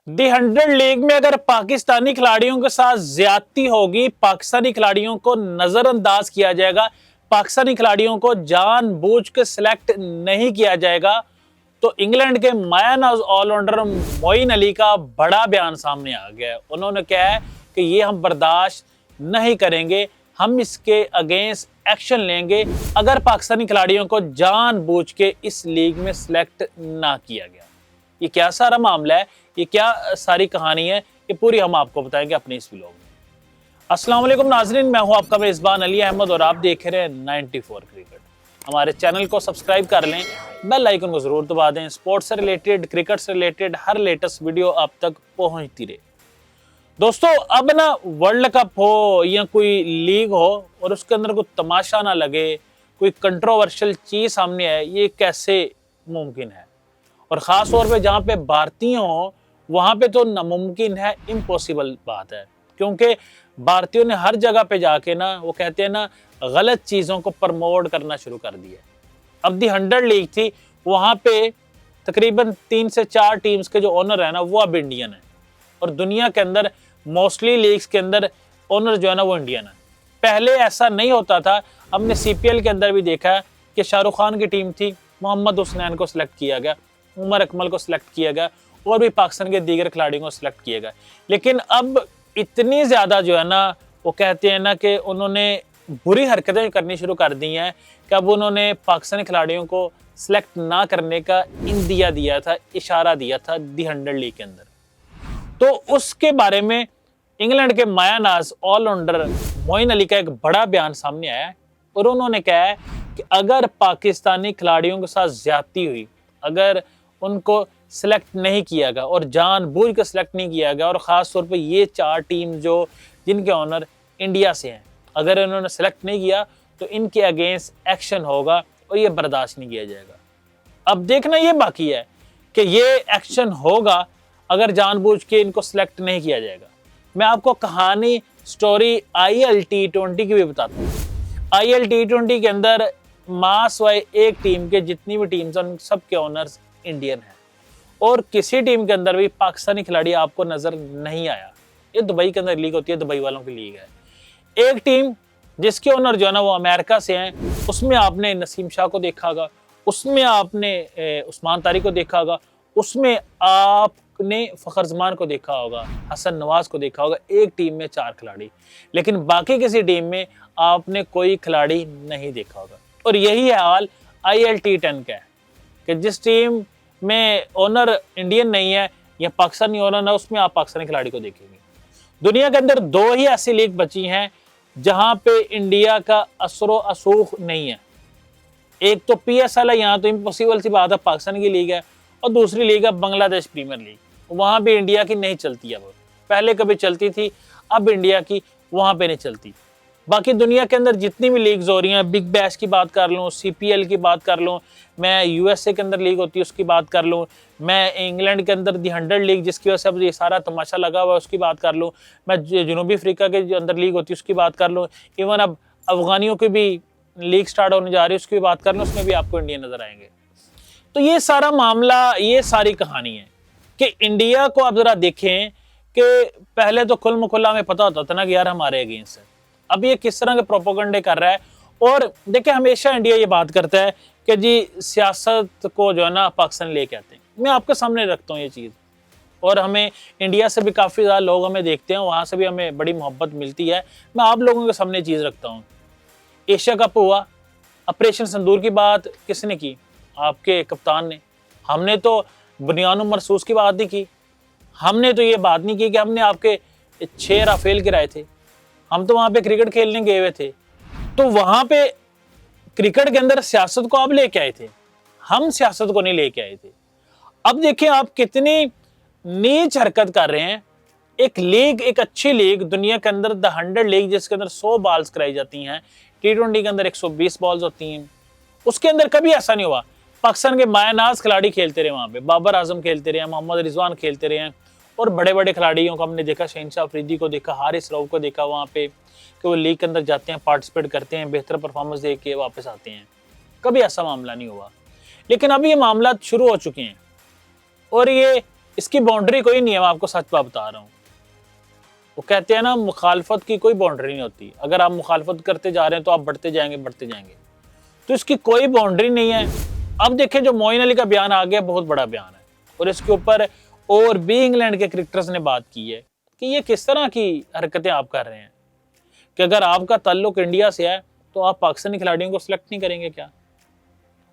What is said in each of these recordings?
दी 100 league में अगर पाकिस्तानी खिलाड़ियों के साथ ज्यादती होगी, पाकिस्तानी खिलाड़ियों को नजरअंदाज किया जाएगा, पाकिस्तानी खिलाड़ियों को जानबूझ के सिलेक्ट नहीं किया जाएगा, तो इंग्लैंड के मायानाज ऑलराउंडर मोइन अली का बड़ा बयान सामने आ गया है। उन्होंने कहा है कि ये हम बर्दाश्त नहीं करेंगे, हम इसके अगेंस्ट एक्शन लेंगे अगर पाकिस्तानी खिलाड़ियों को जानबूझ के इस लीग में सिलेक्ट ना किया गया। ये क्या सारा मामला है, ये क्या सारी कहानी है, ये पूरी हम आपको बताएंगे अपने इस व्लॉग में। अस्सलाम वालेकुम नाजरीन, मैं हूं आपका मेजबान अली अहमद और आप देख रहे हैं 94 क्रिकेट। हमारे चैनल को सब्सक्राइब कर लें, बेल आइकन को जरूर दबा दें। स्पोर्ट्स से रिलेटेड, क्रिकेट से रिलेटेड हर लेटेस्ट वीडियो आप तक पहुंचती रहे। दोस्तों, अब ना वर्ल्ड कप हो या कोई लीग हो और उसके अंदर कोई तमाशा ना लगे, कोई कंट्रोवर्शियल चीज सामने आए, ये कैसे मुमकिन है? और ख़ास तौर पे जहाँ पे भारतीय हों वहाँ पे तो नामुमकिन है, इम्पॉसिबल बात है। क्योंकि भारतीयों ने हर जगह पे जाके ना, वो कहते हैं ना, गलत चीज़ों को प्रमोट करना शुरू कर दिया। अब दी 100 लीग थी, वहाँ पे तकरीबन 3 से 4 टीम्स के जो ओनर है ना, वो अब इंडियन है। और दुनिया के अंदर मोस्टली लीग्स के अंदर ओनर जो है ना, वो इंडियन है। पहले ऐसा नहीं होता था। हमने CPL के अंदर भी देखा है कि शाहरुख खान की टीम थी, मोहम्मद हुसनैन को सिलेक्ट किया गया, उमर अकमल को सिलेक्ट किया गया और भी पाकिस्तान के दीगर खिलाड़ियों को सिलेक्ट किया गया। लेकिन अब इतनी ज़्यादा जो है ना, वो कहते हैं ना कि उन्होंने बुरी हरकतें करनी शुरू कर दी हैं कि अब उन्होंने पाकिस्तानी खिलाड़ियों को सिलेक्ट ना करने का इंदिया दिया था, इशारा दिया था दी 100 लीग के अंदर। तो उसके बारे में इंग्लैंड के मायानाज ऑलराउंडर मोइन अली का एक बड़ा बयान सामने आया है और उन्होंने कहा है कि अगर पाकिस्तानी खिलाड़ियों के साथ ज्यादती हुई, अगर उनको सिलेक्ट नहीं किया गया और जानबूझ के सिलेक्ट नहीं किया गया, और ख़ास तौर पे ये 4 टीम जो जिनके ऑनर इंडिया से हैं, अगर इन्होंने सिलेक्ट नहीं किया तो इनके अगेंस्ट एक्शन होगा और ये बर्दाश्त नहीं किया जाएगा। अब देखना ये बाकी है कि ये एक्शन होगा अगर जानबूझ के इनको सिलेक्ट नहीं किया जाएगा। मैं आपको कहानी, स्टोरी IL T20 की भी बताता हूँ। IL T20 के अंदर मास वाई एक टीम के जितनी भी टीम्स हैं, सब के ओनर्स इंडियन हैं और किसी टीम के अंदर भी पाकिस्तानी खिलाड़ी आपको नजर नहीं आया। ये दुबई के अंदर लीग होती है, दुबई वालों की लीग है। एक टीम जिसके ओनर जो है ना, वो अमेरिका से हैं, उसमें आपने नसीम शाह को देखा होगा, उसमें आपने उस्मान तारिक को देखा होगा, उसमें आपने फ़खर जमान को देखा होगा, हसन नवाज को देखा होगा। एक टीम में 4 खिलाड़ी, लेकिन बाकी किसी टीम में आपने कोई खिलाड़ी नहीं देखा होगा। और यही हाल IL T10 का है कि जिस टीम में ओनर इंडियन नहीं है या पाकिस्तानी ओनर है, उसमें आप पाकिस्तानी खिलाड़ी को देखेंगे। दुनिया के अंदर 2 ही ऐसी लीग बची हैं जहां पे इंडिया का असरो असूख नहीं है। एक तो PSL है, यहाँ तो इम्पॉसिबल सी बात है, पाकिस्तान की लीग है, और दूसरी लीग है बांग्लादेश प्रीमियर लीग। वहाँ भी इंडिया की नहीं चलती है। वो पहले कभी चलती थी, अब इंडिया की वहाँ पे नहीं चलती। बाकी दुनिया के अंदर जितनी भी लीग्स हो रही हैं, बिग बैश की बात कर लूँ, CPL की बात कर लूँ, मैं USA के अंदर लीग होती है उसकी बात कर लूँ, मैं इंग्लैंड के अंदर दी 100 लीग जिसकी वजह से अब ये सारा तमाशा लगा हुआ है उसकी बात कर लूँ, मैं जनूबी अफ्रीका के अंदर लीग होती है उसकी बात कर लूँ, इवन अब अफगानियों की भी लीग स्टार्ट होने जा रही है उसकी भी बात कर लूँ, उसमें भी आपको इंडिया नजर आएंगे। तो ये सारा मामला, ये सारी कहानी है कि इंडिया को आप जरा देखें कि पहले तो खुल्म खुल्ला हमें पता होता था ना कि यार हमारे अगेंस्ट है। अब ये किस तरह के प्रोपोगंडे कर रहा है। और देखिए, हमेशा इंडिया ये बात करता है कि जी सियासत को जो है ना पाकिस्तान लेके आते हैं। मैं आपके सामने रखता हूँ ये चीज़, और हमें इंडिया से भी काफ़ी ज़्यादा लोग हमें देखते हैं, वहाँ से भी हमें बड़ी मोहब्बत मिलती है। मैं आप लोगों के सामने चीज़ रखता हूँ। एशिया कप हुआ, ऑपरेशन सिंदूर की बात किसने की? आपके कप्तान ने। हमने तो बुनियान मरसूस की बात नहीं की, हमने तो ये बात नहीं की कि हमने आपके 6 राफेल गिराए थे। हम तो वहाँ पे क्रिकेट खेलने गए हुए थे। तो वहाँ पे क्रिकेट के अंदर सियासत को आप लेके आए थे, हम सियासत को नहीं लेके आए थे। अब देखिए आप कितनी नीच हरकत कर रहे हैं। एक लीग, एक अच्छी लीग दुनिया के अंदर द 100 लीग, जिसके अंदर 100 बॉल्स कराई जाती हैं, T20 के अंदर 120 बॉल्स होती हैं, उसके अंदर कभी ऐसा नहीं हुआ। पाकिस्तान के मायानाज खिलाड़ी खेलते रहे वहाँ पे, बाबर आजम खेलते रहे, मोहम्मद रिजवान खेलते रहे, और बड़े बड़े खिलाड़ियों को हमने देखा, शहनशाह अफरीदी को देखा, हारिस रऊफ को देखा वहाँ पे कि वो लीग के अंदर जाते हैं, पार्टिसिपेट करते हैं, बेहतर परफॉर्मेंस दे के वापस आते हैं। कभी ऐसा मामला नहीं हुआ। लेकिन अभी ये मामला शुरू हो चुके हैं और ये इसकी बाउंड्री कोई नहीं है, मैं आपको सच बात बता रहा हूँ। वो कहते हैं ना, मुखालफत की कोई बाउंड्री नहीं होती। अगर आप मुखालफत करते जा रहे हैं तो आप बढ़ते जाएंगे बढ़ते जाएंगे, तो इसकी कोई बाउंड्री नहीं है। अब देखें, जो मोइन अली का बयान आ गया, बहुत बड़ा बयान है, और इसके ऊपर और भी इंग्लैंड के क्रिकेटर्स ने बात की है कि ये किस तरह की हरकतें आप कर रहे हैं कि अगर आपका ताल्लुक इंडिया से है तो आप पाकिस्तानी खिलाड़ियों को सिलेक्ट नहीं करेंगे क्या?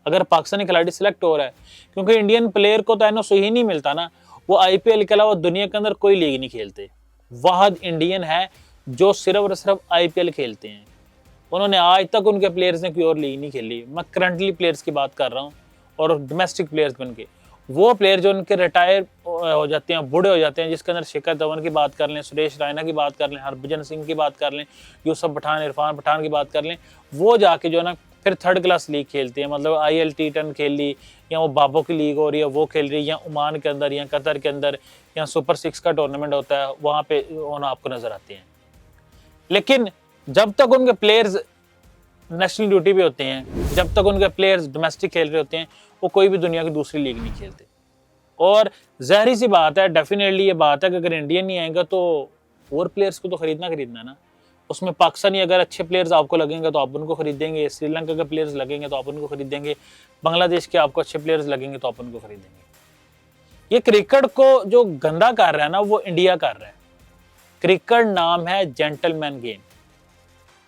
अगर पाकिस्तानी खिलाड़ी सिलेक्ट हो रहा है, क्योंकि इंडियन प्लेयर को तो एनओसी ही नहीं मिलता ना, वो आईपीएल के अलावा दुनिया के अंदर कोई लीग नहीं खेलते। वाहद इंडियन है जो सिर्फ और सिर्फ आईपीएल खेलते हैं। उन्होंने आज तक, उनके प्लेयर्स ने कोई और लीग नहीं खेली। मैं करंटली प्लेयर्स की बात कर रहा हूँ, और डोमेस्टिक प्लेयर्स बन के वो प्लेयर जो उनके रिटायर हो जाते हैं, बूढ़े हो जाते हैं, जिसके अंदर शिखर धवन की बात कर लें, सुरेश रैना की बात कर लें, हरभजन सिंह की बात कर लें, यूसुफ पठान, इरफान पठान की बात कर लें, वो जाके जो है ना फिर थर्ड क्लास लीग खेलते हैं। मतलब ILT10 खेल ली, या वो बाबो की लीग हो रही है वो खेल रही है, या ओमान के अंदर, या कतर के अंदर, या सुपर 6 का टूर्नामेंट होता है, वहाँ पे वो आपको नजर आते हैं। लेकिन जब तक उनके प्लेयर्स नेशनल ड्यूटी पे होते हैं, जब तक उनके प्लेयर्स डोमेस्टिक खेल रहे होते हैं, वो कोई भी दुनिया की दूसरी लीग नहीं खेलते। और ज़ाहिर सी बात है, डेफिनेटली ये बात है कि अगर इंडियन नहीं आएगा तो और प्लेयर्स को तो खरीदना है ना। उसमें पाकिस्तानी अगर अच्छे प्लेयर्स आपको लगेंगे तो आप उनको खरीदेंगे, श्रीलंका के प्लेयर्स लगेंगे तो आप उनको खरीदेंगे, बांग्लादेश के आपको अच्छे प्लेयर्स लगेंगे तो आप उनको खरीदेंगे। ये क्रिकेट को जो गंदा कर रहा है ना, वो इंडिया कर रहा है। क्रिकेट नाम है जेंटलमैन गेम,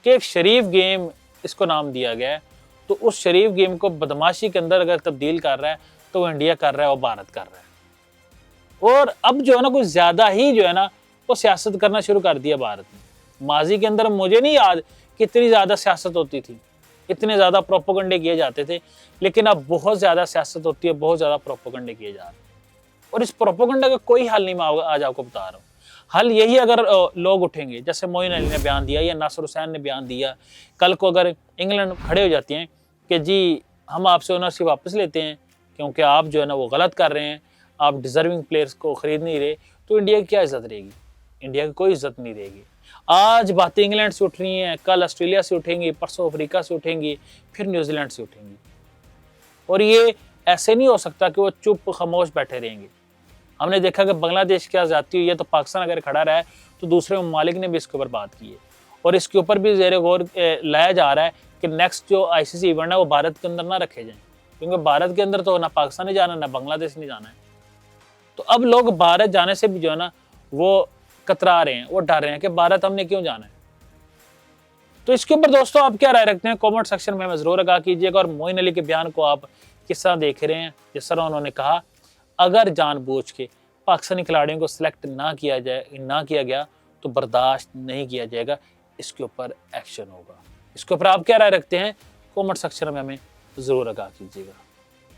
कि एक शरीफ गेम इसको नाम दिया गया है, तो उस शरीफ गेम को बदमाशी के अंदर अगर तब्दील कर रहा है तो वो इंडिया कर रहा है और भारत कर रहा है। और अब जो है ना कुछ ज्यादा ही जो है ना वो सियासत करना शुरू कर दिया भारत ने। माजी के अंदर मुझे नहीं याद कितनी ज्यादा सियासत होती थी, इतने ज्यादा प्रोपोगंडे किए जाते थे, लेकिन अब बहुत ज्यादा सियासत होती है, बहुत ज्यादा प्रोपोगंडे किए जा रहे हैं। और इस प्रोपोगंडे का कोई हल नहीं, मैं आज आपको बता रहा हूँ। हल यही, अगर लोग उठेंगे, जैसे मोइन अली ने बयान दिया या नासिर हुसैन ने बयान दिया, कल को अगर इंग्लैंड खड़े हो जाती हैं कि जी हम आपसे ओनरशिप वापस लेते हैं क्योंकि आप जो है ना वो गलत कर रहे हैं, आप डिजर्विंग प्लेयर्स को खरीद नहीं रहे, तो इंडिया की क्या इज्जत रहेगी? इंडिया की कोई इज्जत नहीं रहेगी। आज बातें इंग्लैंड से उठ रही हैं, कल ऑस्ट्रेलिया से उठेंगी, परसों अफ्रीका से उठेंगी, फिर न्यूजीलैंड से उठेंगी। और ये ऐसे नहीं हो सकता कि वो चुप खामोश बैठे रहेंगे। हमने देखा कि बांग्लादेश की आज़ादी हुई है तो पाकिस्तान अगर खड़ा रहा है तो दूसरे ममालिक ने भी इसके ऊपर बात की है, और इसके ऊपर भी ज़ेर गौर लाया जा रहा है कि नेक्स्ट जो ICC इवेंट है वो भारत के अंदर ना रखे जाएं, क्योंकि भारत के अंदर तो ना पाकिस्तान नहीं जाना, ना बांग्लादेश नहीं जाना है। तो अब लोग भारत जाने से भी जो है ना वो कतरा रहे हैं, वो डर रहे हैं कि भारत हमने क्यों जाना है। तो इसके ऊपर दोस्तों आप क्या राय रखते हैं, कमेंट सेक्शन में हमें जरूर आगाह कीजिएगा। और मोइन अली के बयान को आप किस तरह देख रहे हैं? जिस तरह उन्होंने कहा, अगर जानबूझ के पाकिस्तानी खिलाड़ियों को सिलेक्ट ना किया गया तो बर्दाश्त नहीं किया जाएगा, इसके ऊपर एक्शन होगा। इसके ऊपर आप क्या राय रखते हैं, कमेंट सेक्शन में हमें जरूर आगाह कीजिएगा।